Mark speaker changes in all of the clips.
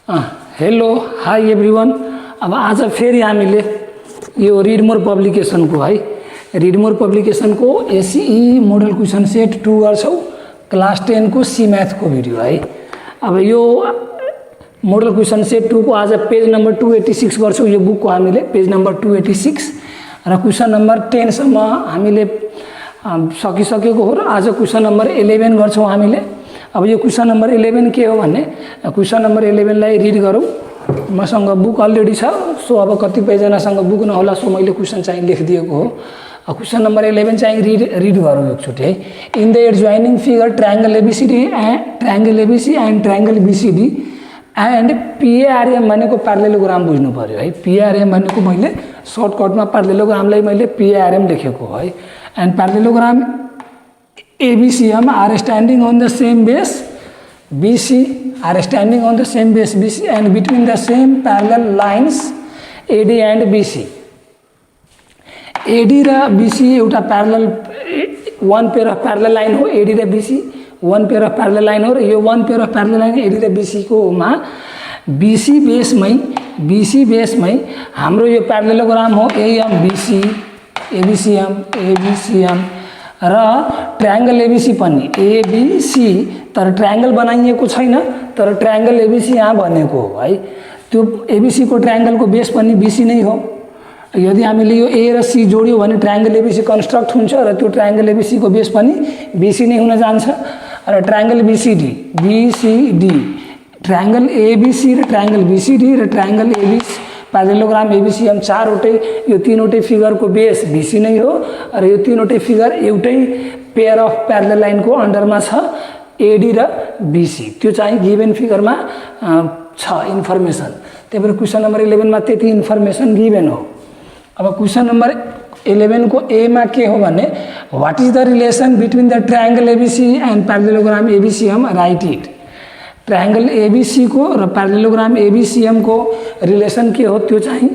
Speaker 1: Hello hi everyone. अब आज फेरि हामीले यो रिड मोर पब्लिकेसनको है रिड मोर पब्लिकेसनको एसई मोडल क्वेसन सेट 2 गर्छौँ क्लास 10 को सी मैथ को भिडियो है। अब यो मोडल क्वेसन सेट 2 को आज पेज नंबर 286 गर्छौँ। यो बुकको हामीले पेज नंबर 286 र क्वेसन नंबर 10 सम्म हामीले सकिसकेको हो र आज क्वेसन नंबर 11 गर्छौँ हामीले। अब यो क्वेसन नंबर 11 के हो भने क्वेसन नंबर 11 लाई रिड गरौँ। मसँग बुक अलरेडी छ, सो अब कतिपयजनासँग बुक नहोला, सो मैले क्वेसन चाहिँ लेखिदिएको हो। क्वेसन नंबर 11 चाहिँ रिड गरौँ एकचोटि है। In the adjoining figure triangle ABCD and triangle BCD and PARM भनेको प्यारालेलोग्राम बुझ्नु पर्यो है। पीएआरएम भनेको मैले सर्टकटमा प्यारालेलोग्रामलाई मैले पीएआरएम लेखेको है। And parallelogram ABCM are standing on the same base BC are standing on the same base BC and between the same parallel lines AD and BC. AD र BC एउटा parallel one pair of parallel line हो। AD र BC one pair of parallel line हो र यो one pair of parallel line AD र BC को मा BC बेसमै हाम्रो यो प्यारलेलोग्राम हो AMBC ABCM ABCM र ट्रायंगल एबीसी पनि एबीसी, तर ट्रायंगल बनाइएको छैन, तर ट्रायंगल एबीसी यहाँ बनेको हो है। त्यो एबीसी को ट्रायंगल को बेस पनि बीसी नै हो। यदि हामीले यो ए र सी जोड्यो भने ट्रायंगल एबीसी कन्स्ट्रक्ट हुन्छ र त्यो ट्रायंगल एबीसी को बेस पनि बीसी नै हुन जान्छ। र ट्रायंगल बीसीडी ट्रायंगल एबीसी र ट्रायंगल बीसीडी र ट्रायंगल एबीसी प्यारालेलोग्राम एबीसीएम चारवटै यो तीनवटै फिगर को बेस बीसी नै हो र यो तीनवटै फिगर एउटै पेयर अफ प्यारलल लाइन को अंडरमा छ एडी र बीसी। त्यो चाहिँ गिवन फिगरमा छ इन्फर्मेसन। त्यही भएर क्वेसन नंबर 11 मा त्यति इन्फर्मेसन गिवन हो। अब क्वेसन नंबर 11 को ए मा के हो भने what is the relation between the triangle ABC and parallelogram ABCM, write it. Triangle ABC को र प्यारालेलोग्राम एबीसीएम को रिलेसन के हो त्यो चाहिँ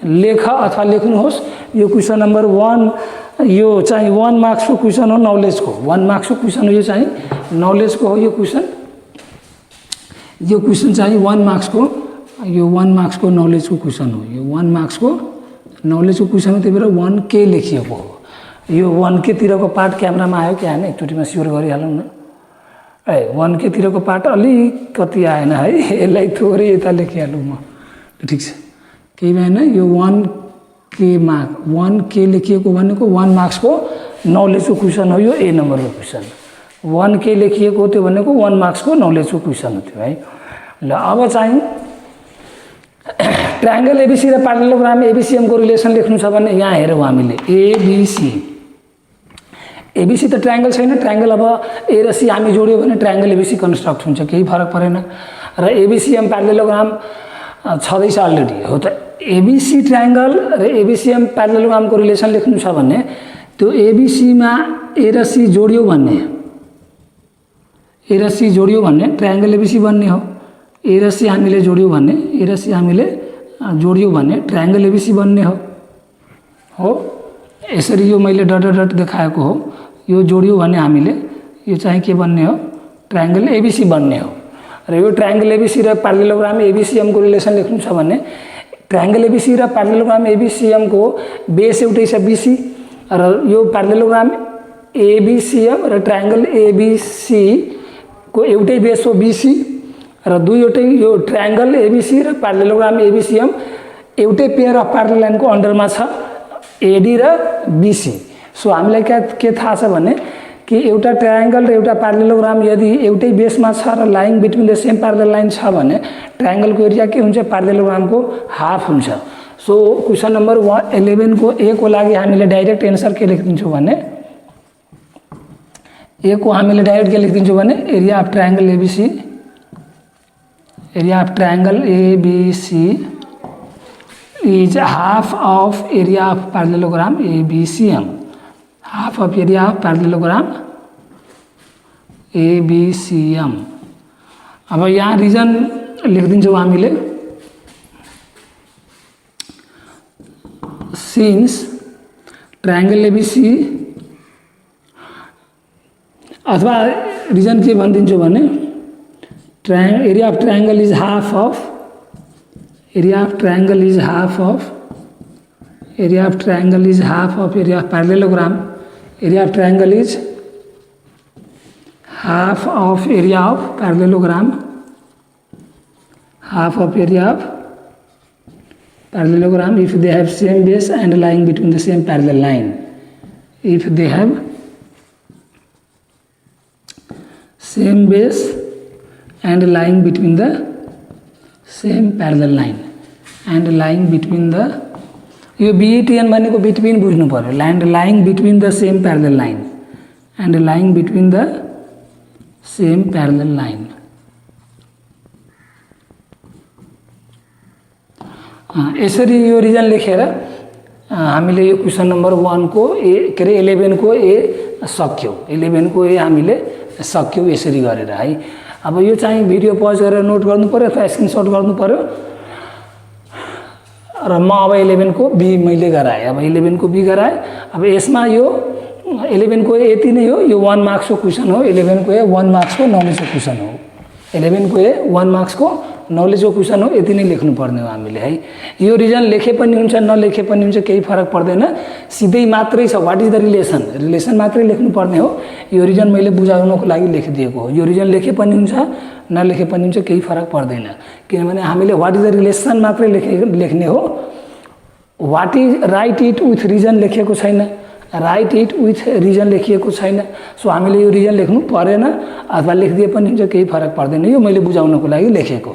Speaker 1: लेख अथवा लेख्नुहोस्। यो क्वेसन नंबर 1 यो चाहिँ 1 मार्क्स को क्वेसन हो, नलेज को 1 मार्क्स को क्वेसन हो। यो चाहिँ नलेज को हो। यो क्वेसन चाहिँ 1 मार्क्स को, यो 1 मार्क्स को नलेज को क्वेसन हो। यो 1 मार्क्स को नलेज को क्वेसन हो, त्यही भएर 1K लेखिएको हो। यो 1K तिरको पार्ट क्यामेरामा आयो कि आएन एकचोटिमा स्योर गरिहालौँ न। 1K तिरको पार्ट अलिकति आएन है, यसलाई थोरै यता लेखिहालौँ म, ठिक छ केही भएन। यो 1K लेखिएको भनेको 1 मार्क्स को नलेज को क्वेसन हो। यो ए नंबर को क्वेसन 1K लेखिएको त्यो भनेको 1 मार्क्स को नलेज को क्वेसन हो त्यो है। ल अब चाहिँ ट्रायंगल एबीसी र प्यारालेलोग्राम एबीसीएम को रिलेसन लेख्नु छ भने यहाँ हेरौँ हामीले एबीसी त ट्रायंगल छैन। ट्रायंगल अब ए र सी हामी जोड्यो भने ट्रायंगल एबीसी कन्स्ट्रक्ट हुन्छ, केही फरक परेन। र एबीसीएम प्यारालेलोग्राम छँदैछ अलरेडी हो। त एबीसी ट्रायंगल र एबीसीएम प्यारालेलोग्राम को रिलेसन लेख्नु छ भने त्यो एबीसी मा ए र सी जोड्यो भने ट्रायंगल एबीसी बन्ने हो। ए र सी हामीले जोड्यो भने ट्रायंगल एबीसी बन्ने हो। यसरी यो मैले डट डट देखाएको हो। यो जोड्यो भने हामीले यो चाहिँ के बन्ने हो, ट्रायंगल एबीसी बन्ने हो। र यो ट्रायंगल एबीसी र प्यारालेलोग्राम एबीसीएम को रिलेसन लेख्नु छ भने ट्रायंगल एबीसी र प्यारालेलोग्राम एबीसीएम को बेस एउटै छ बीसी, र यो प्यारालेलोग्राम एबीसीएम र ट्रायंगल एबीसी को एउटै बेस हो बीसी, र दुईवटै यो ट्रायंगल एबीसी र प्यारालेलोग्राम एबीसीएम एउटै पेयर अफ प्यारलल लाइन को अंडरमा छ एडी र बीसी। सो हामीलाई के थाहा छ भने कि एउटा ट्रायंगल र एउटा प्यारालेलोग्राम यदि एउटै बेसमा छ र lying between the same parallel line छ भने ट्रायंगल को एरिया के हुन्छ, प्यारालेलोग्राम को हाफ हुन्छ। सो क्वेसन नंबर 11 को ए को लागि हामीले डाइरेक्ट एन्सर के लेखिदिन्छौँ भने ए को हामीले डाइरेक्ट के लेखिदिन्छौँ भने area of triangle ABC is half of area of parallelogram ABCM, half of area of parallelogram ABCM। अब यहाँ रिजन लेखिदिन्छौँ हामीले सिन्स ट्रायंगल एबीसी, अथवा रिजन के भनिदिन्छु भने area of triangle is half of area of triangle is half of area of triangle is half of area of parallelogram. Area of triangle is half of area of parallelogram. Half of area of parallelogram if they have same base and lying between the same parallel line. If they have same base and lying between the same parallel line and lying between the यो BETN भनेको between बुझ्नु पर्यो land lying between the same parallel line and lying between the same parallel line यसरी यो reason लेखेर हामीले यो question number 1 को ए के अरे 11 को ए सक्यौं 11 को ए हामीले सक्यौं यसरी गरेर है अब यो चाहिँ भिडियो पज गरेर नोट गर्नु पर्यो अथवा स्क्रिनशट गर्नु पर्यो र म अब 11 को बी मैले गराएँ अब 11 को बी गराएँ अब यसमा यो 11 को यति नै हो यो 1 मार्क्स को क्वेसन हो 11 को ए 1 मार्क्स को नलेज को क्वेसन हो 11 को ए 1 मार्क्स को नलेज को क्वेसन हो यति नै लेख्नु पर्ने हो हामीले है यो रिजन लेखे पनि हुन्छ नलेखे पनि हुन्छ केही फरक पर्दैन सिधै मात्रै छ what is the relation relation मात्रै लेख्नु पर्ने हो यो रिजन मैले बुझाउनको लागि लेखिदिएको हो यो रिजन लेखे पनि हुन्छ नलेखे पनि हुन्छ केही फरक पर्दैन किनभने हामीले व्हाट इज द रिलेसन मात्रै लेख्ने हो what is right it with reason लेखेको छैन राइट इट विथ रिजन लेखिएको छैन सो हामीले यो रिजन लेख्नु परेन अथवा लेखिदिए पनि हुन्छ केही फरक पर्दैन यो मैले बुझाउनको लागि लेखेको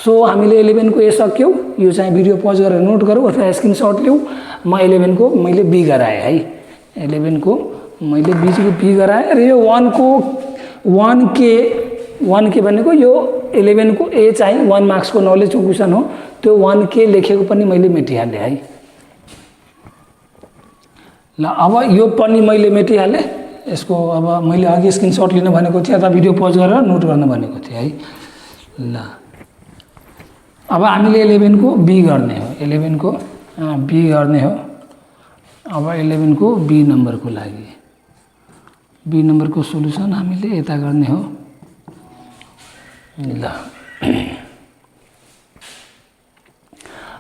Speaker 1: सो हामीले 11 को ए सक्यौं यो चाहिँ भिडियो पज गरेर नोट गरौँ अथवा स्क्रिनशट लिऊ म 11 को मैले बी गराएँ है 11 को मैले बी गराएँ र यो 1 के भनेको यो 11 को ए चाहिँ 1 मार्क्स को नलेज को क्वेसन हो त्यो 1 के लेखेको पनि मैले मेटिहालेँ है ल अब यो पनि मैले मेटिहालेँ यसको अब मैले अघि स्क्रिनशट लिन भनेको थिएँ अथवा भिडियो पज गरेर नोट गर्न भनेको थिएँ है ल अब हामीले 11 को बी गर्ने हो 11 को बी गर्ने हो अब 11 को बी नम्बर को लागि बी नम्बर को सोलुसन हामीले यता गर्ने हो ल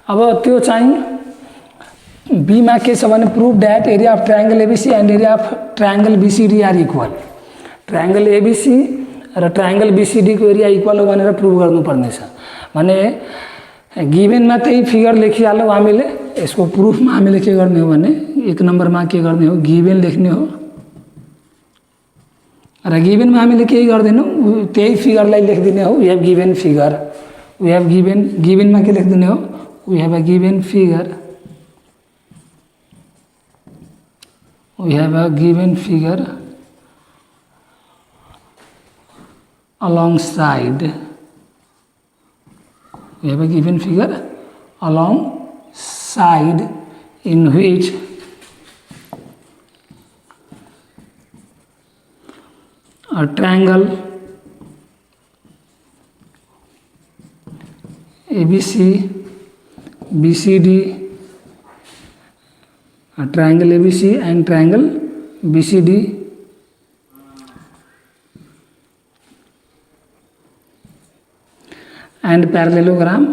Speaker 1: अब त्यो चाहिँ बी मा के छ भने prove that area of triangle ABC and area of triangle BCD are equal triangle ABC र ट्रायंगल बीसीडी को एरिया इक्वल हो भनेर प्रुभ गर्नुपर्ने छ भने गिभन मा त्यही फिगर लेखिहालौं हामीले यसको प्रुफमा हामीले के गर्ने हो भने 1 नम्बरमा के गर्ने हो गिभन लेख्ने हो र गिभन मा हामीले केही गर्दैनौं त्यही फिगरलाई लेखिदिने हो we have given figure we have given मा के लेखिदिने हो we have a given figure we have a given figure alongside we have a given figure alongside in which a triangle ABC BCD a triangle ABC and triangle BCD and parallelogram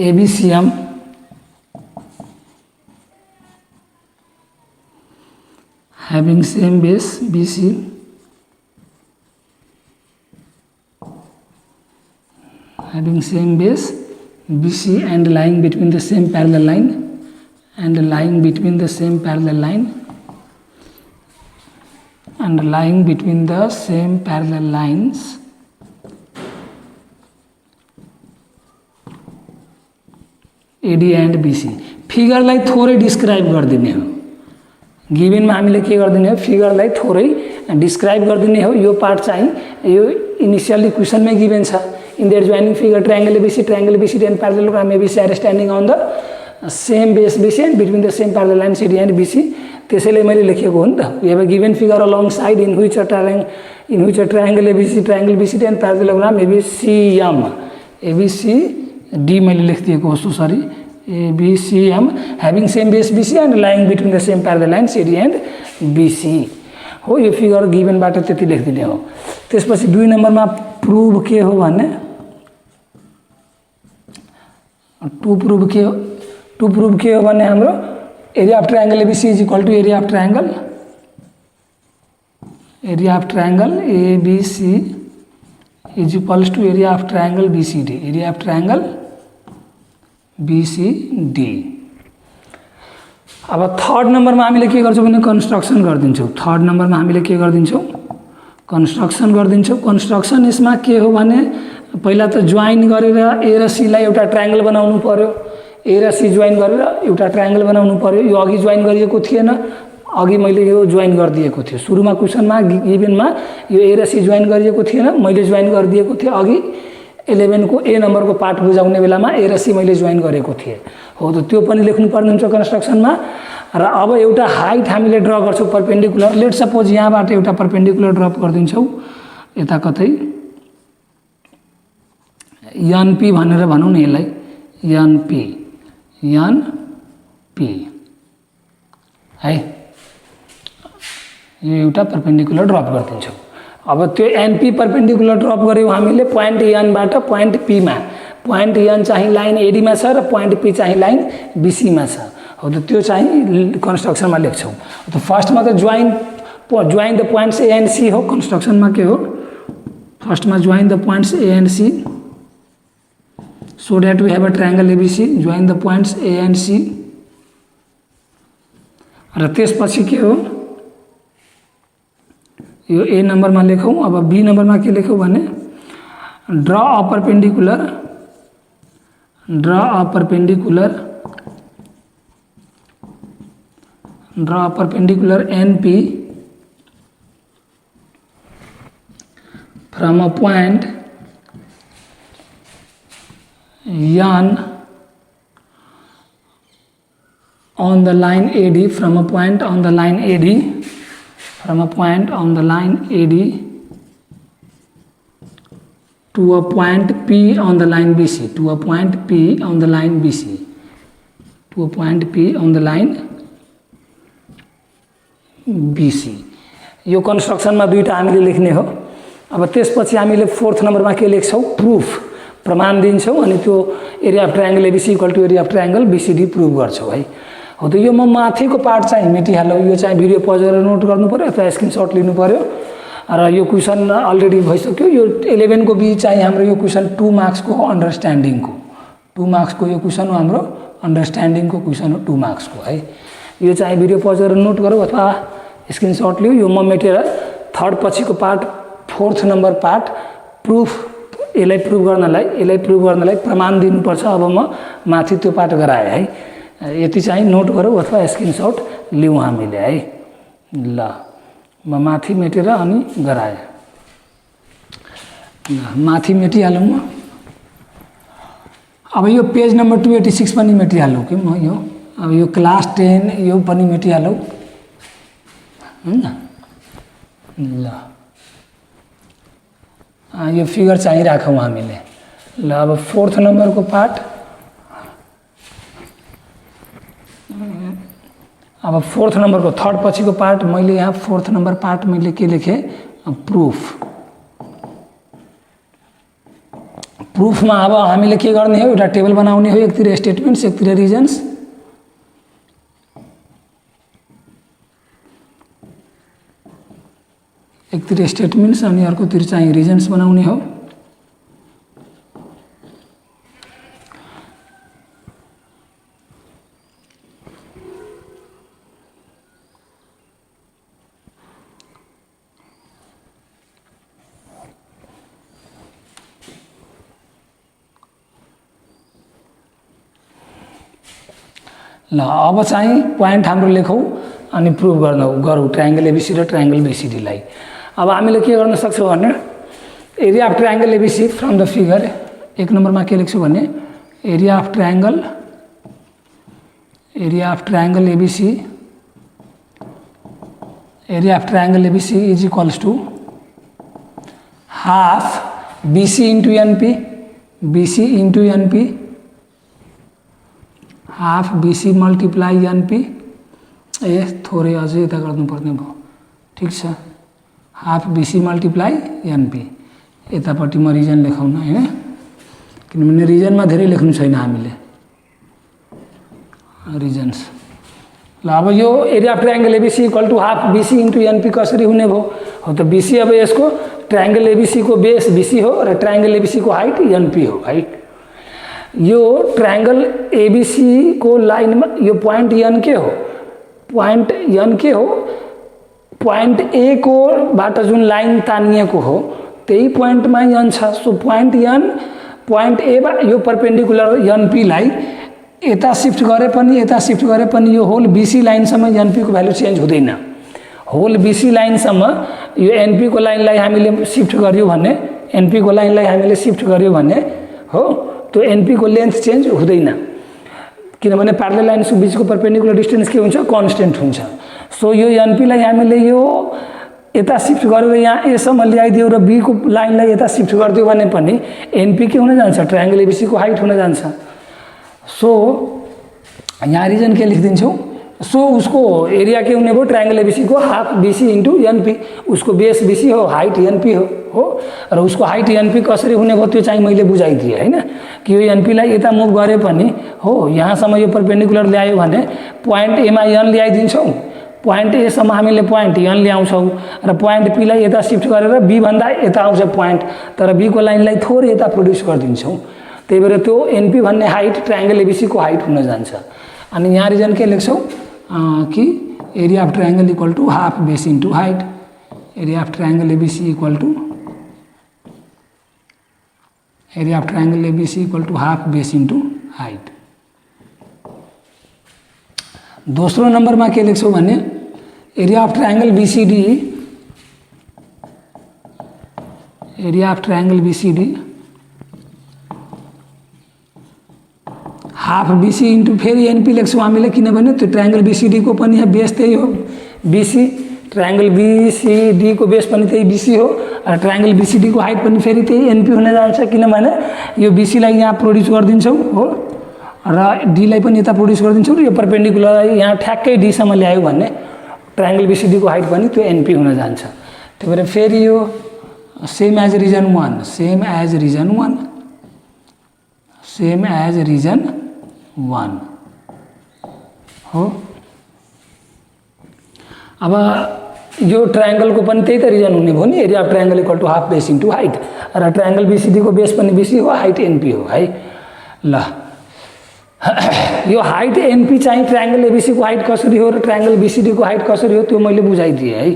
Speaker 1: ABCM having same base BC having same base BC and lying between the same parallel line and lying between the same parallel line and lying between the same parallel lines AD and BC फिगरलाई थोरै describe गरिदिने हो गिभनमा हामीले के गरिदिने हो फिगरलाई थोरै describe गरिदिने हो यो पार्ट चाहिँ यो इनिशियली क्वेशनमै गिभन छ in their joining figure triangle BCD and parallelogram ABC are standing on the same base BC and between the same parallel line CD and BC त्यसैले मैले लेखेको हो नि त we have a given figure alongside in which a triangle ABC triangle BCD and parallelogram ABCD मैले लेखिदिएको हो sorry ABCM having same base BC and lying between the same parallel line CD and BC हो यो figure गिभनबाट त्यति लेखिदिने हो त्यसपछि 2 नम्बरमा prove के हो भने टू प्रुभ के हो भने हाम्रो area of triangle ABC is equal to area of triangle ABC is equals to area of triangle BCD, area of triangle BCD. अब थर्ड नम्बरमा हामीले के गर्छौँ भने कन्स्ट्रक्सन गरिदिन्छौँ। थर्ड नम्बरमा हामीले के गरिदिन्छौँ, कन्स्ट्रक्सन गरिदिन्छौँ। कन्स्ट्रक्सन यसमा के हो भने पहिला त जोइन गरेर ए र सीलाई एउटा ट्रायंगल बनाउनु पर्यो, ए र सी जोइन गरेर एउटा ट्रायंगल बनाउनु पर्यो। यो अघि जोइन गरिएको थिएन, अघि मैले यो जोइन गरिदिएको थियो सुरुमा क्वेसनमा गिभनमा यो ए र सी जोइन गरिएको थिएन, मैले जोइन गरिदिएको थिएँ अघि 11 को ए नम्बरको पार्ट बुझाउने बेलामा ए र सी मैले जोइन गरेको थिएँ हो। त त्यो पनि लेख्नुपर्ने हुन्छ कन्स्ट्रक्सनमा। र अब एउटा हाइट हामीले ड्र गर्छौँ परपेन्डिकुलर। लेट सपोज यहाँबाट एउटा परपेन्डिकुलर ड्रप गरिदिन्छौँ यता कतै एनपी भनेर भनौँ न यसलाई, एनपी है, यो एउटा परपेन्डिकुलर ड्रप गरिदिन्छौँ। अब त्यो एनपी परपेन्डिकुलर ड्रप गऱ्यौँ हामीले पोइन्ट एनबाट पोइन्ट पीमा। पोइन्ट एन चाहिँ लाइन एडीमा छ र पोइन्ट पी चाहिँ लाइन बीसीमा छ हो। त त्यो चाहिँ कन्स्ट्रक्सनमा लेख्छौँ। त फर्स्टमा त join the points A and C हो। कन्स्ट्रक्सनमा के हो, फर्स्टमा join the points A and C so that we have a triangle ABC, join the points A and C। र त्यसपछि के हो, यो ए नम्बरमा लेखौँ। अब बी नम्बरमा के लेखौँ भने draw a perpendicular NP from a point N on the line AD, from a point on the line AD to a point P on the line BC, to a point P on the line BC। यो कन्स्ट्रक्सनमा दुईटा हामीले लेख्ने हो। अब त्यसपछि हामीले fourth नम्बरमा के लेख्छौँ, प्रुफ, प्रमाण दिन्छौँ। अनि त्यो area of triangle ABC equal to area of triangle BCD prove गर्छौँ है हो। त यो म माथिको पार्ट चाहिँ मेटिहालौँ। यो चाहिँ भिडियो पज गरेर नोट गर्नु पऱ्यो अथवा स्क्रिनसट लिनु पऱ्यो। र यो क्वेसन अलरेडी भइसक्यो। यो 11 को बी चाहिँ हाम्रो यो क्वेसन 2 मार्क्सको हो, अन्डरस्ट्यान्डिङको 2 मार्क्सको यो क्वेसन हो, हाम्रो अन्डरस्ट्यान्डिङको क्वेसन हो 2 मार्क्सको है। यो चाहिँ भिडियो पज गरेर नोट गरौँ अथवा स्क्रिनसट लिऊ। यो म मेटेर थर्ड पछिको part, fourth number part proof, यसलाई प्रुभ गर्नलाई प्रमाण दिनुपर्छ। अब म माथि त्यो पार्ट गराएँ है। यति चाहिँ नोट गरौँ अथवा स्क्रिनसट लिउँ हामीले है। ल म माथि मेटेर अनि गराएँ, माथि मेटिहालौँ म। अब यो पेज नम्बर 286 पनि मेटिहालौँ कि म यो। अब यो क्लास 10 यो पनि मेटिहालौँ हैन। ल यो फिगर चाहिँ राखौँ हामीले। ल अब फोर्थ नम्बरको पार्ट, अब फोर्थ नम्बरको थर्ड पछिको पार्ट मैले यहाँ फोर्थ नम्बर पार्ट मैले के लेखेँ, प्रुफमा अब हामीले के गर्ने हो, एउटा टेबल बनाउने हो। एकतिर स्टेटमेन्ट्स, एकतिर रिजन्स। एकतिर स्टेटमेन्ट्स अनि अर्कोतिर चाहिँ रिजन्स बनाउने हो। ल अब चाहिँ पोइन्ट हाम्रो लेखौँ अनि प्रुभ गरौँ ट्रायंगल एबीसी र ट्रायंगल बीसीडीलाई। अब हामीले के गर्न सक्छौँ भने area of triangle ABC from the figure, एक नम्बरमा के लेख्छौँ भने area of triangle ABC is equals to half BC into NP, half BC multiply NP. थोरै अझै यता गर्नुपर्ने भयो, ठिक छ। Half BC multiply NP. यतापट्टि म रिजन लेखाउन हैन, किनभने रिजनमा धेरै लेख्नु छैन हामीले, रिजन्स। ल अब यो area of triangle ABC equal to half BC into NP कसरी हुने भयो हो त बीसी अब यसको ट्रायंगल एबीसी को बेस बीसी हो र ट्रायंगल एबीसी को हाइट एनपी हो हाइट। यो ट्रायंगल एबीसी को लाइनमा यो पॉइंट एन के हो पॉइंट एन के हो पॉइंट ए को बाट जुन लाइन तानिएको हो त्यही पॉइंटमा एन छ। So point N point A यो परपेंडिकुलर एनपी लाई यता शिफ्ट गरे पनि यता शिफ्ट गरे पनि यो होल बीसी लाइनसम्म एनपी को भ्यालु चेन्ज हुँदैन। होल बीसी लाइनसम्म यो एनपी को लाइनलाई हामीले शिफ्ट गर्यो भने एनपी को लाइनलाई हामीले शिफ्ट गर्यो भने हो त्यो एनपी को लेन्थ चेन्ज हुँदैन किनभने प्यारलल लाइन्सको बीचको परपेंडिकुलर डिस्टेन्स के हुन्छ कन्स्टेन्ट हुन्छ। सो यो एनपी लाई हामीले यो यता शिफ्ट गरेर यहाँ एसम्म ल्याइदियो र बी को लाइनलाई यता शिफ्ट गरिदियो भने पनि एनपी के हुन जान्छ ट्रायंगल एबीसी को हाइट हुन जान्छ। सो यहाँ रिजन के लेखिदिन्छौँ। सो उसको एरिया के हुने भयो ट्रायंगल एबीसी को हाफ बीसी इंटू एनपी उसको बेस बीसी हो हाइट एनपी हो र उसको हाइट एनपी कसरी हुने भयो त्यो चाहिँ मैले बुझाइदिएँ हैन कि यो एनपीलाई यता मुभ गरे पनि हो यहाँसम्म यो परपेंडिकुलर ल्यायो भने पॉइंट एमा एन ल्याइदिन्छौँ पॉइंट एसम्म हामीले पॉइंट एन ल्याउँछौँ र पॉइंट पीलाई यता शिफ्ट गरेर बी भन्दा यता आउँछ पॉइंट तर बी को लाइनलाई थोरै यता प्रोड्युस गरिदिन्छौँ त्यही भएर त्यो एनपी भन्ने हाइट ट्रायंगल एबीसी को हाइट हुन जान्छ। अनि यहाँ रिजन के लेख्छौँ कि area of triangle equal to half base into height area of triangle ABC equal to area of triangle ABC equal to half base into height. दोस्रो नंबरमा के लेख्छौँ भने area of triangle BCD area of triangle BCD half BC into फेरि NP लेख्छौँ हामीले किनभने त्यो ट्रायंगल बीसीडी को पनि यहाँ बेस त्यही हो बीसी ट्रायंगल बीसीडी को बेस पनि त्यही बीसी हो र ट्रायंगल बीसीडी को हाइट पनि फेरि त्यही एनपी हुन जान्छ किनभने यो बीसी लाई यहाँ प्रोड्युस गरिदिन्छौँ हो र डी लाई पनि यता प्रोड्युस गरिदिन्छौँ र यो परपेंडिकुलर यहाँ ठ्याक्कै डी सम्म ल्यायो भने ट्रायंगल बीसीडी को हाइट पनि त्यो एनपी हुन जान्छ। त्यही भएर फेरि यो same as reason 1 same as reason 1 same as reason 1 हो। अब यो ट्रायंगल को पनि त्यही त रिजन हुने भयो नि area of triangle equal to half base into height र ट्रायंगल बीसीडी को बेस पनि बीसी हो हाइट एनपी हो है। ल यो हाइट एनपी चाहिँ ट्रायंगल एबीसी को हाइट कसरी हो र ट्रायंगल बीसीडी को हाइट कसरी हो त्यो मैले बुझाइदिएँ है।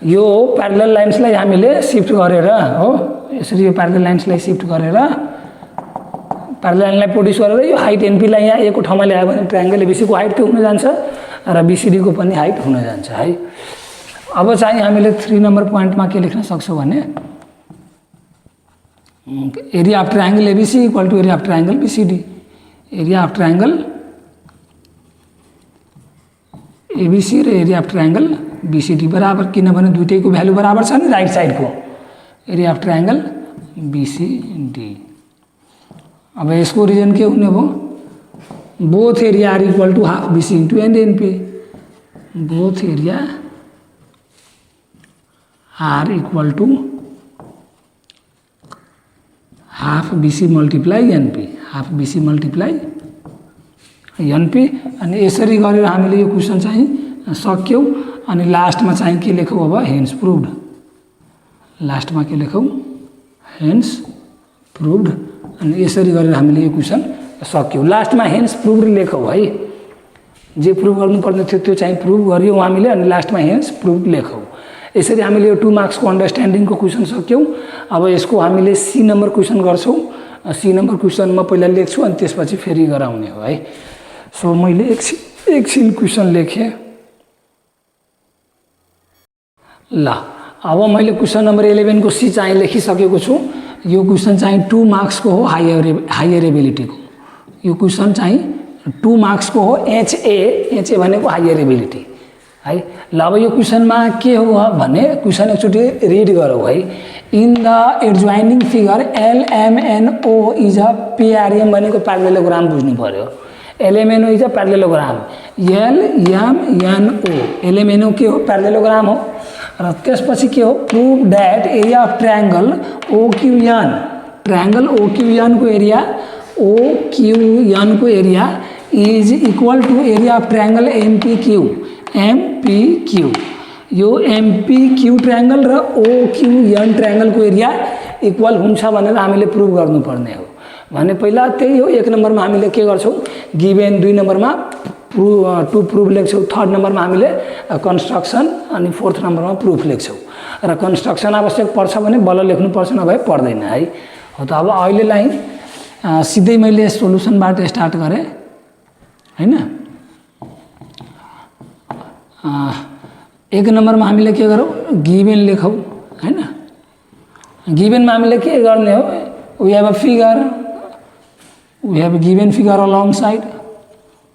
Speaker 1: यो प्यारलल लाइन्सलाई हामीले शिफ्ट गरेर हो यसरी यो प्यारलल लाइन्सलाई शिफ्ट गरेर प्यारलल लाइनलाई प्रोड्युस गरेर यो हाइट एनपी लाई यहाँ ए को ठाउँमा ल्यायो भने ट्रायंगल एबीसी को हाइट त्यो हुन जान्छ र बीसीडी को पनि हाइट हुन जान्छ है। अब चाहिँ हामीले 3 नंबर पोइन्टमा के लेख्न सक्छौँ भने area of triangle ABC equal to area of triangle BCD area of triangle ABC र एरिया अफ ट्रायंगल बीसीडी बराबर किनभने दुईटैको भ्यालु बराबर छ नि राइट साइड को एरिया अफ ट्रायंगल बीसीडी। अब यसको रिजन के हुने भयो both area are equal to half BC into N NP both area are equal to half BC multiply NP half BC multiply NP अनि यसरी गरेर हामीले यो क्वेसन चाहिँ सक्यौं। अनि लास्टमा चाहिँ के लेखौँ अब हेन्स प्रुभड लास्टमा के लेखौँ हेन्स प्रुभड अनि यसरी गरेर हामीले यो क्वेसन सक्यौं। लास्टमा हेन्स प्रुभड लेखौँ है जे प्रुभ गर्नुपर्ने थियो त्यो चाहिँ प्रुभ गर्यौं हामीले अनि लास्टमा हेन्स प्रुभड लेखौँ। यसरी हामीले यो 2 मार्क्स को अन्डरस्ट्यान्डिङको क्वेसन सक्यौं। अब यसको हामीले सी नम्बर क्वेसन गर्छौं। सी नम्बर क्वेसन म पहिला लेख्छु अनि त्यसपछि फेरि गराउने हो है। सो मैले एकछिन क्वेसन लेखेँ। ल अब मैले क्वेसन नम्बर 11 को सी चाहिँ लेखिसकेको छु। यो क्वेसन चाहिँ 2 मार्क्स को हो हायर एबिलिटी को यो क्वेसन चाहिँ 2 मार्क्स को हो एचए भनेको हायर एबिलिटी है। ल अब यो क्वेसनमा के हो भने क्वेसन एकचोटि रिड गरौँ है। In the adjoining figure LMNO is a PRM भनेको प्यारेललोग्राम बुझ्नु पर्यो। एलएमएनओ इज अ प्यारेललोग्राम एलएमएनओ एलएमएनओ के हो प्यारेललोग्राम हो र त्यसपछि के हो prove that area of triangle OQN triangle OQN को area is equal to area of triangle MPQ. MPQ यो एमपीक्यू ट्रायंगल र ओक्यूएन ट्रायंगलको एरिया इक्वल हुन्छ भनेर हामीले प्रुभ गर्नुपर्ने हो। भने पहिला त्यही हो, 1 नम्बरमा हामीले के गर्छौँ, गिभेन, 2 नम्बरमा टु प्रुफ लेख्छौँ, 3rd नम्बरमा हामीले कन्स्ट्रक्सन, अनि 4th नम्बरमा प्रुफ लेख्छौँ। र कन्स्ट्रक्सन आवश्यक पर्छ भने बल्ल लेख्नुपर्छ, नभए पर्दैन है। हो त अब अहिलेलाई सिधै मैले सोलुसनबाट स्टार्ट गरेँ हैन। 1 नम्बरमा हामीले के गरौँ, गिभेन लेखौँ हैन। गिभेनमा हामीले के गर्ने हो, we have a figure, we have given figure along side,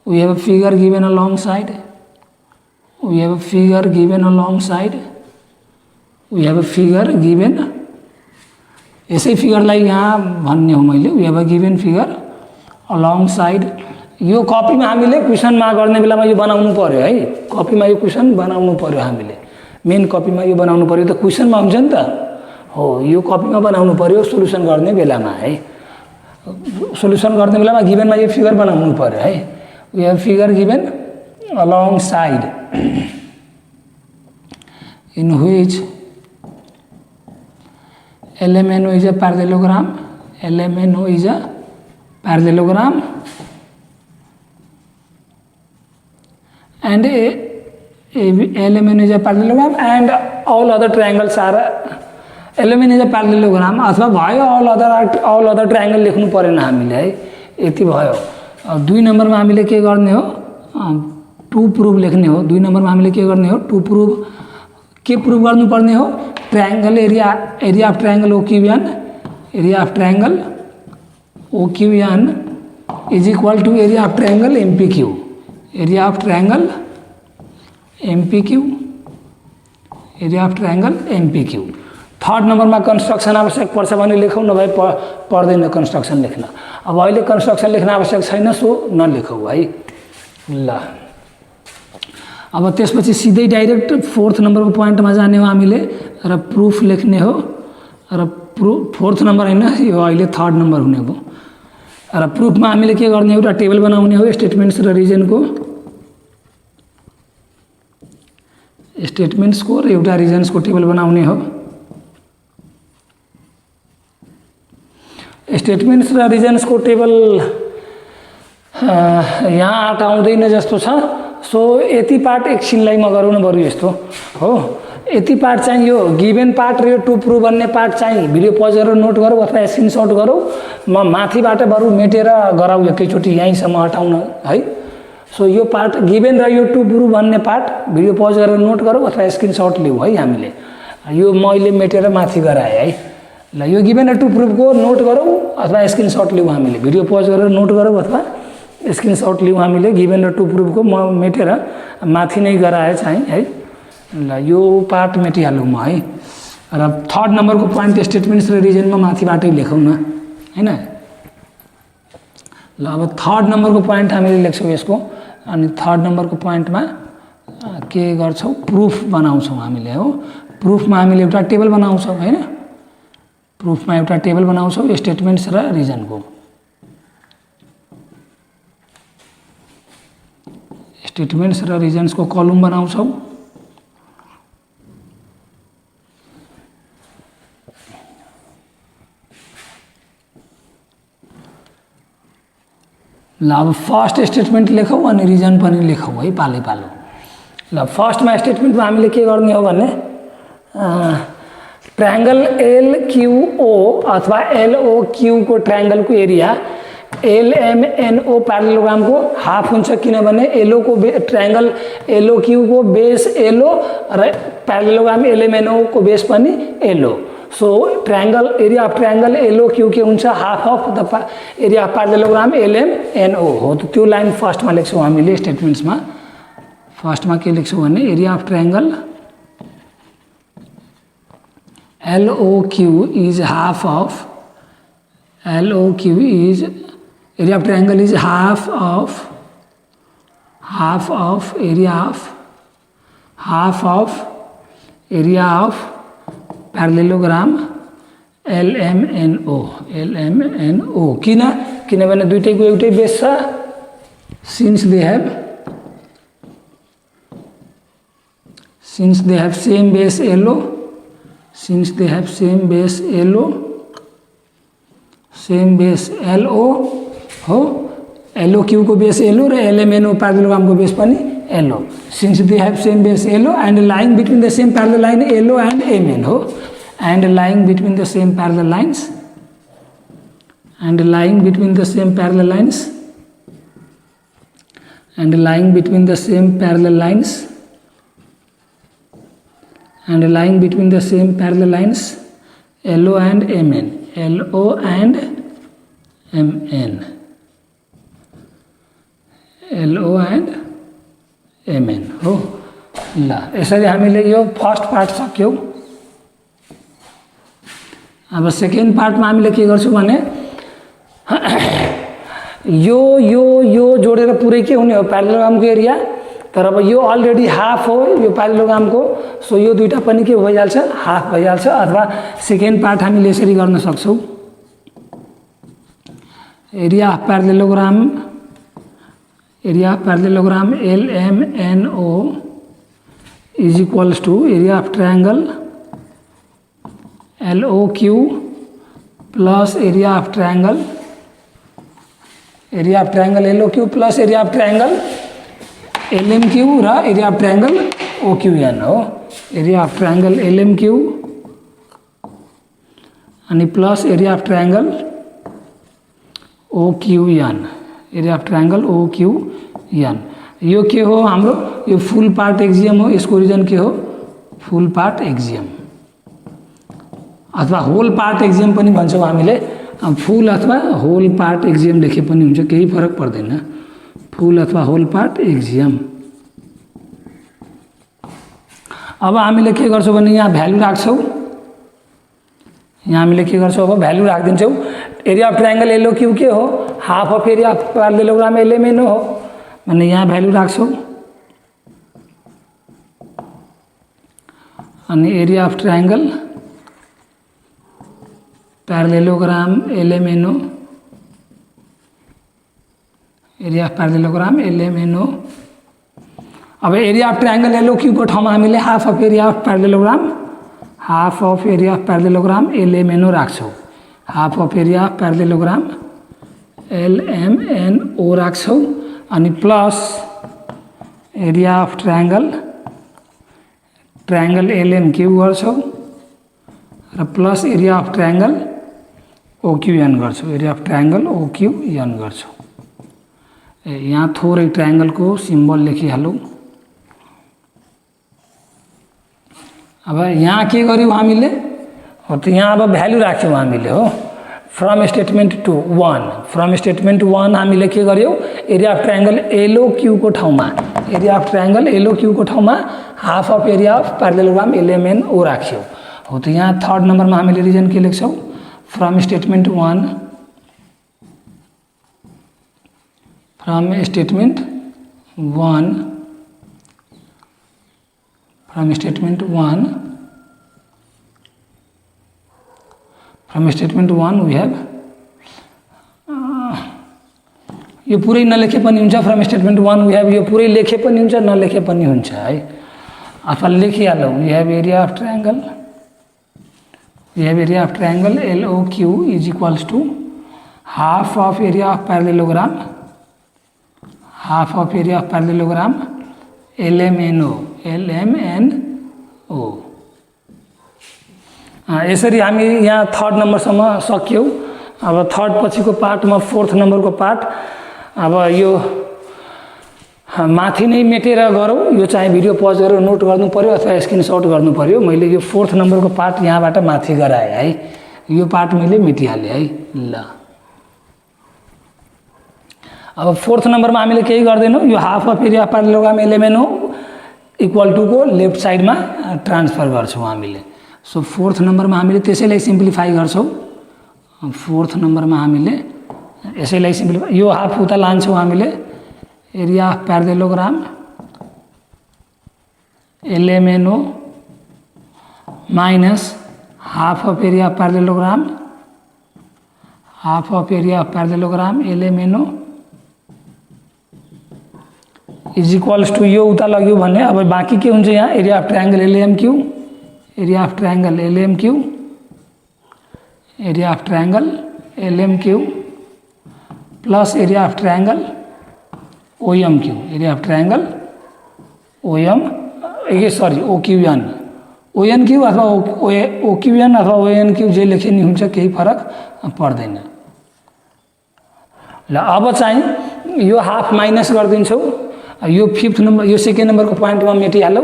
Speaker 1: we have a figure given along side, we have a figure given along side, we have a figure given, यसै फिगरलाई यहाँ भन्ने हो मैले, we have a given figure along side। यो कपीमा हामीले क्वेसनमा गर्ने बेलामा यो बनाउनु पर्यो है, कपीमा यो क्वेसन बनाउनु पर्यो हामीले, मेन कपीमा यो बनाउनु पर्यो, त क्वेसनमा हुन्छ नि त हो, यो कपीमा बनाउनु पर्यो सोलुसन गर्ने बेलामा है। सोलुसन गर्ने बेलामा गिभेनमा यो फिगर बनाउनु पर्यो है। We have figure given along side in which LMNO is a parallelogram, LMNO is a parallelogram, and LMNO is a parallelogram and all other triangles are LMN is a parallelogram अथवा भयो all other triangle लेख्नु परेन हामीले है, यति भयो। 2 नम्बरमा हामीले के गर्ने हो, टु प्रुफ लेख्ने हो। 2 नम्बरमा हामीले के गर्ने हो, टु प्रुफ, के प्रुफ गर्नुपर्ने हो, triangle area of triangle OQN, area of triangle OQN is equal to area of triangle MPQ, area of triangle MPQ, area of triangle MPQ. 3rd नम्बरमा कन्स्ट्रक्सन आवश्यक पर्छ भने लेखौँ, नभए पर्दैन कन्स्ट्रक्सन लेख्न। अब अहिले कन्स्ट्रक्सन लेख्न आवश्यक छैन, सो नलेखौँ है ल। अब त्यसपछि सिधै डाइरेक्ट 4th नम्बरको पोइन्टमा जाने हो हामीले र प्रुफ लेख्ने हो, र 4th नम्बर हैन, यो अहिले 3rd नम्बर हुने हो। र प्रुफमा हामीले के गर्ने, एउटा टेबल बनाउने हो, स्टेटमेन्ट्स र रिजनको, स्टेटमेन्ट्सको र एउटा रिजन्सको टेबल बनाउने हो। स्टेटमेन्ट्स र रिजन्सको टेबल यहाँ आउँदैन जस्तो छ, सो यति पार्ट एकछिनलाई म गराउनु पर्यो यस्तो हो। यति पार्ट चाहिँ यो गिभेन पार्ट र यो टु प्रुफ भन्ने पार्ट चाहिँ भिडियो पज गरेर नोट गरौँ अथवा स्क्रिनसट गरौँ, म माथिबाट बरु मेटेर गराउँ एकैचोटि यहीँसम्म हटाउन है। सो यो पार्ट गिभेन र यो टु प्रुफ भन्ने पार्ट भिडियो पज गरेर नोट गरौँ अथवा स्क्रिनसट लिऊ है हामीले, यो मैले मेटेर माथि गराएँ है ल। यो गिभेन र टु प्रुफको नोट गरौँ अथवा स्क्रिनसट लिऊ हामीले, भिडियो पज गरेर नोट गरौँ अथवा स्क्रिनसट लिऊ हामीले। गिभेन र टु प्रुफको म मेटेर माथि नै गराएँ चाहिँ है ल, यो पार्ट मेटिहालौँ म है। र 3rd नम्बरको पोइन्ट स्टेटमेन्ट्स र रिजनमा माथिबाटै लेखौँ न हैन ल। अब 3rd नम्बरको पोइन्ट हामीले लेख्छौँ यसको, अनि 3rd नम्बरको पोइन्टमा के गर्छौँ, प्रुफ बनाउँछौँ हामीले हो। प्रुफमा हामीले एउटा टेबल बनाउँछौँ हैन, प्रुफमा एउटा टेबल बनाउँछौँ स्टेटमेन्ट्स र रिजनको। स्टेटमेन्ट्स र रिजन्सको कलम बनाउँछौँ। ल अब फर्स्ट स्टेटमेन्ट लेखौँ अनि रिजन पनि लेखौँ है पालै पालो। ल फर्स्टमा स्टेटमेन्टमा हामीले के गर्ने हो भने ट्रायंगल एलक्यूओ अथवा एलओक्यू को ट्रायंगल को एरिया एलएमएनओ पैरेललोग्राम को हाफ हुन्छ, किनभने एलओ को ट्रायंगल एलओक्यू को बेस एलओ र पैरेललोग्राम एलएमएनओ को बेस पनि LO. So triangle area of triangle LOQ के हुन्छ half of the area of parallelogram LMNO हो। त त्यो लाइन फर्स्टमा लेख्छौँ हामीले स्टेटमेन्ट्समा। फर्स्टमा के लेख्छौँ भने area of triangle LOQ is half of LOQ is area of triangle is half of area of parallelogram LMNO किनभने दुईटैको एउटै बेस छ since they have same base LO, since they have same base LO, same base LO हो, LOQ को base LO र LMNO parallelogram को base पनि LO, since they have same base LO and lying between the same parallel line LO and MN हो, and lying between the same parallel lines, and lying between the same parallel lines, and lying between the same parallel lines, and lying between the same parallel lines LO and MN, LO and MN, LO and MN हो। ल यसरी हामीले यो first part सक्यौं। अब second पार्टमा हामीले के गर्छौं भने यो जोडेर पुरै के हुने हो प्यारालेलोग्रामको एरिया, तर अब यो अलरेडी हाफ हो यो प्यारालेलोग्रामको, सो यो दुईटा पनि के भइहाल्छ हाफ भइहाल्छ। अथवा सेकेन्ड पार्ट हामीले यसरी गर्न सक्छौं, area of parallelogram LMNO is equals to area of triangle LOQ plus area of triangle LOQ plus area of triangle LMQ र area of triangle OQN हो। area of triangle LMQ अनि plus area of triangle OQN, area of triangle OQN। यो के हो हाम्रो, यो फुल part axiom हो, यसको रिजन के हो फुल पार्ट एक्जियम अथवा होल पार्ट एक्जियम पनि भन्छौं हामीले। फुल अथवा होल पार्ट एक्जियम लेखे पनि हुन्छ, केही फरक पर्दैन, फुल अथवा होल पार्ट एक्जियम। अब हामीले के गर्छौं भने यहाँ भ्यालु राख्छौं, यहाँ हामीले के गर्छौं अब भ्यालु राखिदिन्छौं। एरिया अफ ट्रायंगल LOQ के हो half of area of parallelogram LMNO हो भने यहाँ भ्यालु राख्छौं। अनि area of triangle parallelogram LMNO, area of parallelogram LMNO। अब एरिया अफ ट्रायंगल LOQ को ठाउँमा हामीले half of area of parallelogram LMNO राख्छौं, half of area of parallelogram LMNO राख्छौं। अनि plus area of triangle LMQ गर्छौं र plus area of triangle OQN गर्छौं, एरिया अफ ट्रायंगल OQN गर्छौं। यहाँ थोरै ट्रायंगल को सिम्बल लेखिहालौं। अब यहाँ के गर्यौं हामीले हो त यहाँ अब भ्यालु राख्यौं हामीले हो, फ्रम स्टेटमेन्ट 1 हामीले के गर्यौं एरिया अफ ट्रायंगल LOQ को ठाउँमा, एरिया अफ ट्रायंगल LOQ को ठाउँमा half of area of parallelogram LMNO राख्यौं हो। त यहाँ थर्ड नम्बरमा हामीले रिजन के लेख्छौं फ्रम स्टेटमेन्ट 1 we have यो पुरै नलेखे पनि हुन्छ, फ्रम स्टेटमेन्ट 1 we have यो पुरै लेखे पनि हुन्छ नलेखे पनि हुन्छ है, अथवा लेखिहालौं। we have area of triangle LOQ is equals to half of area of parallelogram LMNO। यसरी हामी यहाँ थर्ड नम्बरसम्म सक्यौं। अब थर्ड पछिको पार्टमा फोर्थ नम्बरको पार्ट अब यो माथि नै मेटेर गरौँ, यो चाहिँ भिडियो पज गरेर नोट गर्नु पर्यो अथवा स्क्रिनशट गर्नु पर्यो। मैले यो फोर्थ नम्बरको पार्ट यहाँबाट माथि गराएँ है, यो पार्ट मैले मेटिहालेँ है। ल अब फोर्थ नम्बरमा हामीले केही गर्दैनौँ, यो half of area parallelogram LMNO equal to को लेफ्ट साइडमा ट्रान्सफर गर्छौं हामीले। सो फोर्थ नम्बरमा हामीले त्यसैलाई सिम्प्लिफाई गर्छौं। फोर्थ नम्बरमा हामीले यसैलाई सिम्प्लिफाई, यो हाफ उता लान्छौं हामीले, area of parallelogram LMNO minus half of area of parallelogram LMNO is equals to यो उता लग्यो भने अब बाँकी के हुन्छ यहाँ area of triangle LMQ area of triangle LMQ area of triangle LMQ plus area of triangle OMQ area of triangle OM sorry OQN ONQ अथवा ओक्यूएन अथवा ओएनक्यू जे लेखे नि हुन्छ केही फरक पर्दैन। ल अब चाहिँ यो हाफ माइनस गरिदिन्छौ यो फिफ्थ नम्बर यो सेकेन्ड नम्बरको पोइन्टमा मेटिहालौ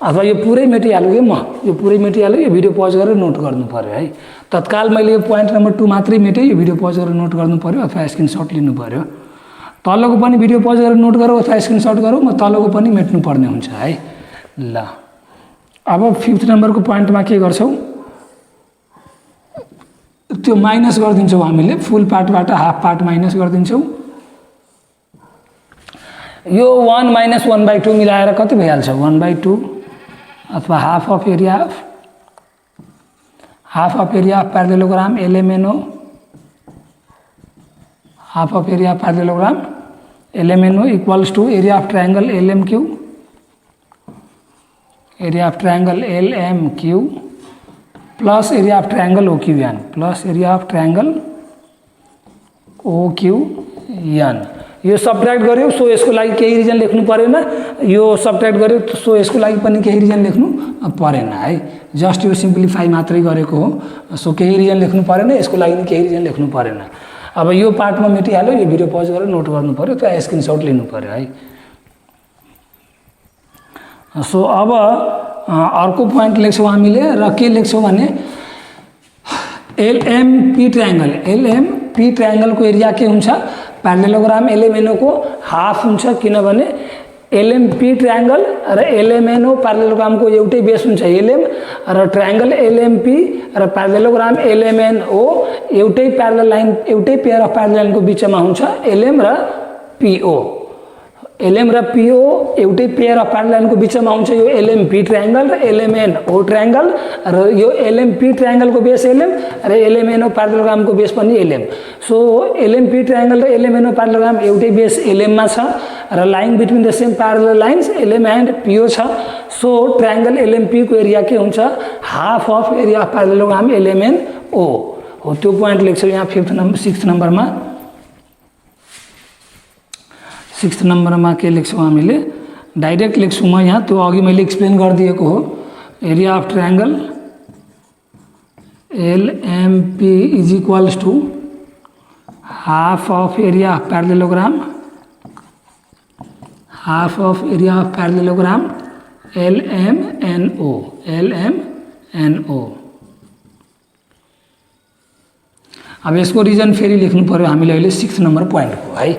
Speaker 1: अथवा यो पुरै मेटिहालौ कि म यो पुरै मेटिहालौ यो भिडियो पज गरेर नोट गर्नु पर्यो है। तत्काल मैले यो पोइन्ट नम्बर 2 मात्रै मेटेँ यो भिडियो पज गरेर नोट गर्नु पर्यो अथवा स्क्रिनसट लिनु पर्यो। तलको पनि भिडियो पज गरेर नोट गरौ अथवा स्क्रिनसट गरौ म तलको पनि मेट्नु पर्ने हुन्छ है। ल अब फिफ्थ नम्बरको पोइन्टमा के गर्छौ त्यो माइनस गरिदिन्छौ हामीले फुल पार्टबाट हाफ पार्ट माइनस गरिदिन्छौ। यो 1 माइनस 1/2 मिलाएर कति भइहाल्छ 1/2 अथवा half of area of parallelogram LMNO half of area of parallelogram LMNO equals to area of triangle LMQ area of triangle LMQ plus area of triangle OQN plus area of triangle OQN. यो subtract गर्यो so यसको लागि केही reason लेख्नु परेन यो subtract गर्यो so यसको लागि पनि केही रिजन लेख्नु परेन है। जस्ट यो सिम्प्लिफाई मात्रै गरेको हो सो केही रिजन लेख्नु परेन यसको लागि पनि केही रिजन लेख्नु परेन। अब यो पार्टमा मेटिहाल्यो यो भिडियो पज गरेर नोट गर्नु पर्यो त्यो स्क्रिनसट लिनु पर्यो है। सो अब अर्को पोइन्ट लेख्छौँ हामीले र के लेख्छौँ भने एलएमपी ट्रायंगलको एरिया के हुन्छ प्यारालेलोग्राम एलएमएनओ को हाफ हुन्छ किनभने एलएमपी ट्रायंगल र एलएमएनओ प्यारालेलोग्रामको एउटै बेस हुन्छ एलएम र ट्रायंगल एलएमपी र प्यारालेलोग्राम एलएमएनओ एउटै प्यारलल लाइन एउटै पेयर अफ प्यारलल लाइनको बिचमा हुन्छ एलएम र पीओ एलएम र पीओ एउटै पेयर अफ प्यारलल लाइनको बिचमा हुन्छ यो एलएमपी ट्रायंगल र एलएमएनओ ट्रायंगल र यो एलएमपी ट्रायंगलको बेस एलएम र एलएमएनओ प्यारालेलोग्रामको बेस पनि एलएम। सो एलएमपी ट्रायंगल र एलएमएनओ प्यारालेलोग्राम एउटै बेस एलएममा छ र line between the same parallel lines LM and PO छ। सो ट्रायंगल एलएमपी को एरिया के हुन्छ half of area of parallelogram एलएमएनओ हो। त्यो पोइन्ट लेख्छौँ यहाँ सिक्स्थ नम्बरमा के लेख्छौँ हामीले डाइरेक्ट लेख्छौँ म यहाँ त्यो अघि मैले एक्सप्लेन गरिदिएको हो area of triangle LMP is equals to half of area of parallelogram LMNO अब यसको रिजन फेरि लेख्नु पर्यो हामीले अहिले 6 नम्बर पोइन्टको है।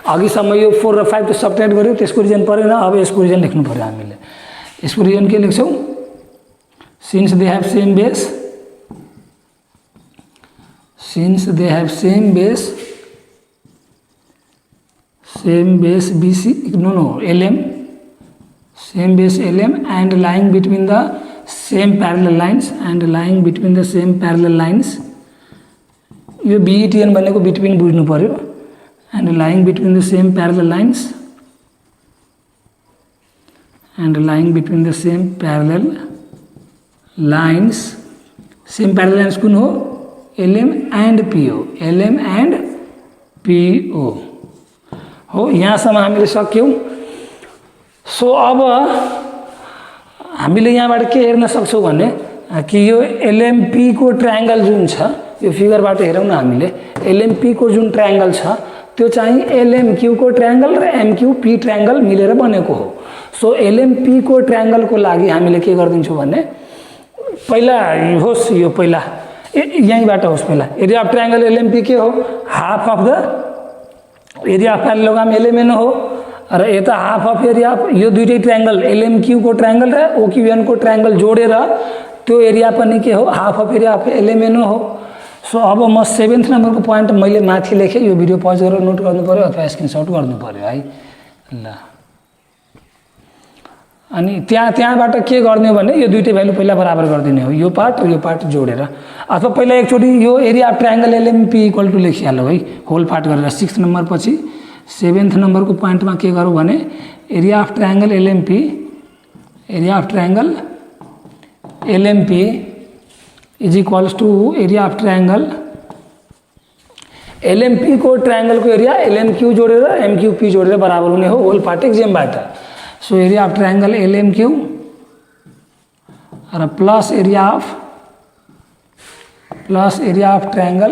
Speaker 1: अघिसम्म यो 4 र 5 त सब्ट्र्याक्ट गर्यो त्यसको रिजन परेन अब यसको रिजन लेख्नु पर्यो हामीले। यसको रिजन के लेख्छौँ since they have same base BC LM same base LM and lying between the same parallel lines यो BETN भनेको बिट्विन बुझ्नु पर्यो and lying between the same parallel lines कुन हो LM and PO हो। यहाँसम्म हामीले सक्यौं। सो अब हामीले यहाँबाट के हेर्न सक्छौं भने कि यो LMP को ट्रायंगल जुन छ यो फिगरबाट हेरौँ न हामीले LMP को जुन ट्रायंगल छ त्यो चाहिँ LMQ को ट्रायंगल र MQP ट्रायंगल मिलेर बनेको हो। सो LMP को ट्रायंगल को लागि हामीले के गर्दिन्छौँ भने पहिला होस् यो पहिला यहीँबाट होस् पहिला एरिया अफ ट्रायंगल LMP के हो half of the area of parallelogram LMN हो र यता हाफ अफ एरिया यो दुईटै ट्रायंगल LMQ को ट्रायंगल र OQN को ट्रायंगल जोडेर त्यो एरिया पनि के हो half of area of LMN हो। सो अब म 7th नम्बरको पोइन्ट मैले माथि लेखेँ यो भिडियो पज गरेर नोट गर्नु पर्यो अथवा स्क्रिनसट गर्नु पर्यो है। ल अनि त्यहाँबाट के गर्ने भने यो दुईटै भ्यालु पहिला बराबर गरिदिने हो यो पार्ट जोडेर अथवा पहिला एकचोटि यो area of triangle LMP equal to लेखिहालौ है होल पार्ट गरेर 6th नम्बर पछि 7 नंबरको पोइन्टमा के गरौँ भने area of triangle LMP is equals to area of triangle LMP को ट्रायंगल को एरिया एलएमक्यू जोडेर एमक्यूपी जोडेर बराबर हुने हो होल पार्ट एक्जियमबाट। So area of triangle LMQ र plus area of triangle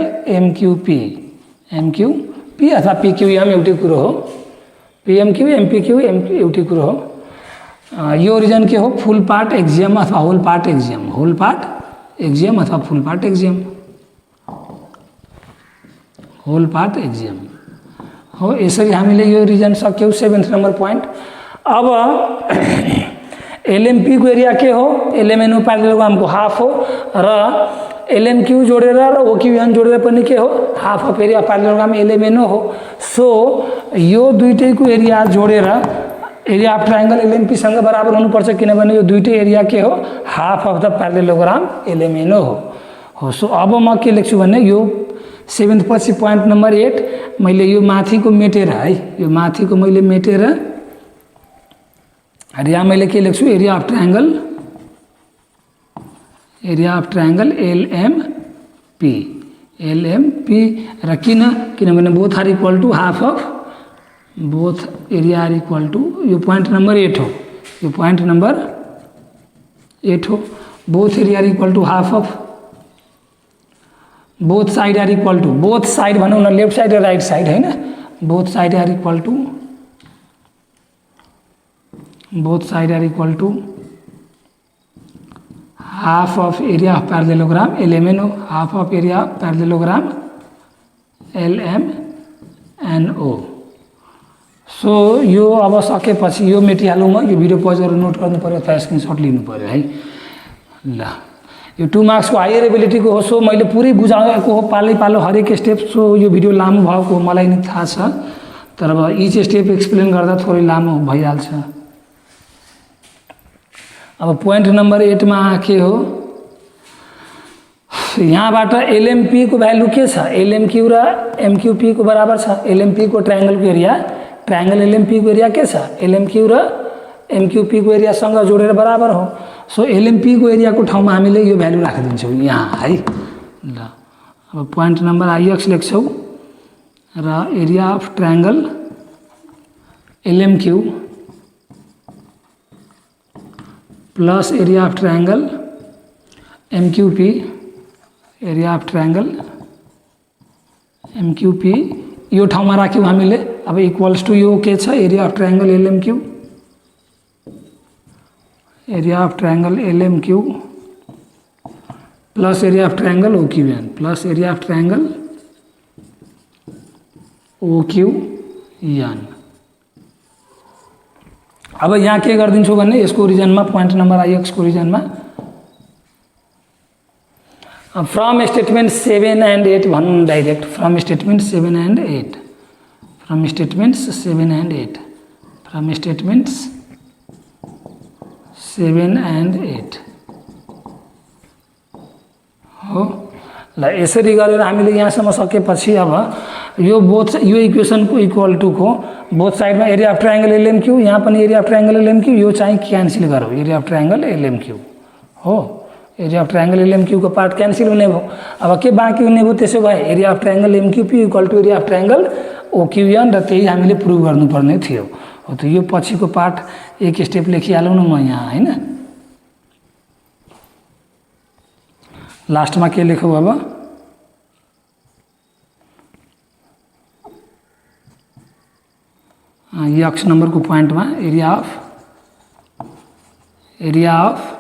Speaker 1: MQP अथवा पीक्यूएम एउटै कुरो हो। पीएमक्यू एमपीक्यू एउटै कुरो हो। यो रिजन के हो फुल पार्ट एक्जियम अथवा होल पार्ट एक्जियम अथवा फुल पार्ट एक्जियम हो। यसरी हामीले यो रिजन सक्यौं 7 नंबर पोइन्ट। अब एलएमपी को एरिया के हो एलएमएनओ प्यारेललोग्रामको हाफ हो र एलएमक्यू जोडेर र ओक्यूएन जोडेर पनि के हो हाफ अफ एरिया प्यारेललोग्राम एलएमएनओ हो। सो यो दुईटैको एरिया जोडेर एरिया अफ ट्रायंगल एलएमपी सँग बराबर हुनुपर्छ किनभने यो दुईटै एरिया के हो हाफ अफ द प्यारेललोग्राम एलएमएनओ हो। सो अब म के लेख्छु भने यो 7 पछि पोइन्ट नम्बर 8 मैले यो माथिको मेटेर है यो माथिको मैले मेटेर र यहाँ मैले के लेख्छु एरिया अफ ट्रायंगल एलएमपी र किनभने both are equal to half of both area are equal to यो पोइन्ट नम्बर 8 हो both area are equal to half of both side are equal to both side भनौँ न left side र right side हैन both side are equal to half of area of parallelogram LMNO half of area of parallelogram LMNO. So यो अब सकेपछि यो मेटिहालौँ म यो भिडियो पज गरेर नोट गर्नु पर्यो अथवा स्क्रिनशट लिनु पर्यो है। ल यो 2 मार्क्स को हायर एबिलिटी को हो। सो मैले पुरै बुझाएको हो पालो हरेक स्टेप। सो यो भिडियो लामो भएको हो मलाई नि थाहा छ तर अब इच स्टेप एक्सप्लेन गर्दा थोरै लामो भइहाल्छ। अब पोइन्ट नम्बर 8 मा के हो यहाँबाट एलएमपी को भ्यालु के छ एलएमक्यू र एमक्यूपी को बराबर छ। एलएमपी को ट्रायंगल को एरिया ट्रायंगल एलएमपी को एरिया के छ एलएमक्यू र एमक्यूपी को एरिया सँग जोडेर बराबर हो। सो एलएमपी को एरिया को ठाउँमा हामीले यो भ्यालु राखिदिन्छौँ यहाँ है। ल अब पोइन्ट नम्बर आइएक्स लेख्छौँ र area of triangle LMQ plus area of triangle MQP यो ठाउँमा राख्यौँ हामीले। अब इक्वल्स टू यो के छ area of triangle LMQ plus area of triangle OQN. अब यहाँ के गरिदिन्छु भने यसको रिजनमा पोइन्ट नम्बर आइएक्स को रिजनमा फ्रम स्टेटमेन्ट 7 and 8 भनौँ डाइरेक्ट फ्रम स्टेटमेन्ट 7 and 8 हो। ल यसरी गरेर हामीले यहाँसम्म सकेपछि अब यो इक्वेसनको इक्वल टू को बोथ साइडमा एरिया अफ ट्रायंगल एलएमक्यू यहाँ पनि एरिया अफ ट्रायंगल एलएमक्यू यो चाहिँ क्यान्सल गरौँ एरिया अफ ट्रायंगल एलएमक्यू हो। एरिया अफ ट्रायंगल एलएमक्यू को पार्ट क्यान्सल हुने भयो। अब के बाँकी हुने भयो त्यसो भए area of triangle MQP equal to area of triangle OQN र त्यही हामीले प्रुभ गर्नुपर्ने थियो हो। त यो पछिको पार्ट एक स्टेप लेखिहालौँ न म यहाँ हैन। लास्टमा के लेखौँ अब एक्स नम्बरको पोइन्टमा एरिया अफ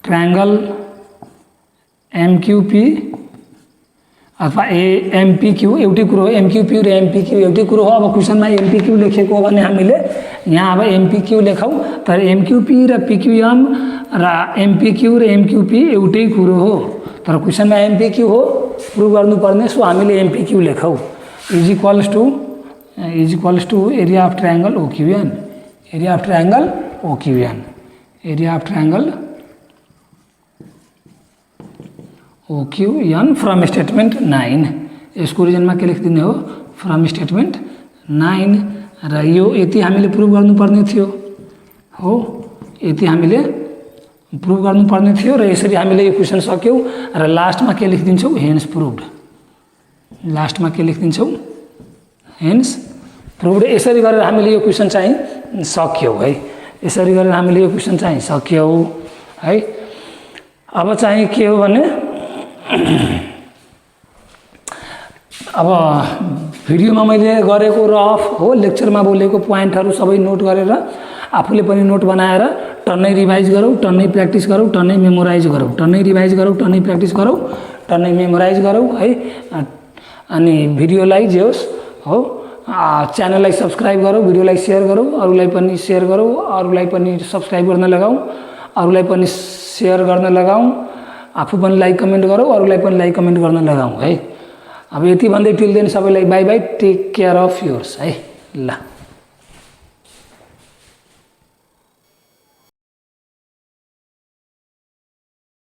Speaker 1: ट्रायंगल एमक्यूपी अथवा एमपीक्यू एउटै कुरो हो एमक्यूपी र एमपीक्यू एउटै कुरो हो। अब क्वेसनमा एमपीक्यू लेखेको हो भने हामीले यहाँ अब एमपीक्यू लेखौँ तर एमक्यूपी र पीक्यूएम र एमपीक्यू र एमक्यूपी एउटै कुरो हो तर क्वेसनमा एमपीक्यू हो प्रुभ गर्नुपर्ने। सो हामीले एमपीक्यू लेखौँ is equals to area of triangle OQN from statement 9 यसको रिजनमा के लेखिदिने हो फ्रम स्टेटमेन्ट 9 र यो यति हामीले प्रुभ गर्नुपर्ने थियो हो, यति हामीले प्रुभ गर्नुपर्ने थियो र यसरी हामीले यो क्वेसन सक्यौँ र लास्टमा के लेखिदिन्छौँ, हेन्स प्रुभड। लास्टमा के लेखिदिन्छौँ, हेन्स प्रुभड। यसरी गरेर हामीले यो क्वेसन चाहिँ सक्यौँ है, यसरी गरेर हामीले यो क्वेसन चाहिँ सक्यौँ है। अब चाहिँ के हो भने अब भिडियोमा मैले गरेको रफ हो, लेक्चरमा बोलेको पोइन्टहरू सबै नोट गरेर आफूले पनि नोट बनाएर टन्नै रिभाइज गरौँ, टन्नै प्र्याक्टिस गरौँ, टन्नै मेमोराइज गरौँ, टन्नै रिभाइज गरौँ, टन्नै प्र्याक्टिस गरौँ, टन्नै मेमोराइज गरौँ है। अनि भिडियोलाई जे होस् हो, च्यानललाई सब्सक्राइब गरौँ, भिडियोलाई सेयर गरौँ, अरूलाई पनि सेयर गरौँ, अरूलाई पनि सब्सक्राइब गर्न लगाऊँ, अरूलाई पनि सेयर गर्न लगाऊँ, आफू पनि लाइक कमेन्ट गरौँ, अरूलाई पनि लाइक कमेन्ट गर्न लगाऊँ है। अब यति भन्दै टिल देन सबैलाई bye bye, take care of yours है। ल।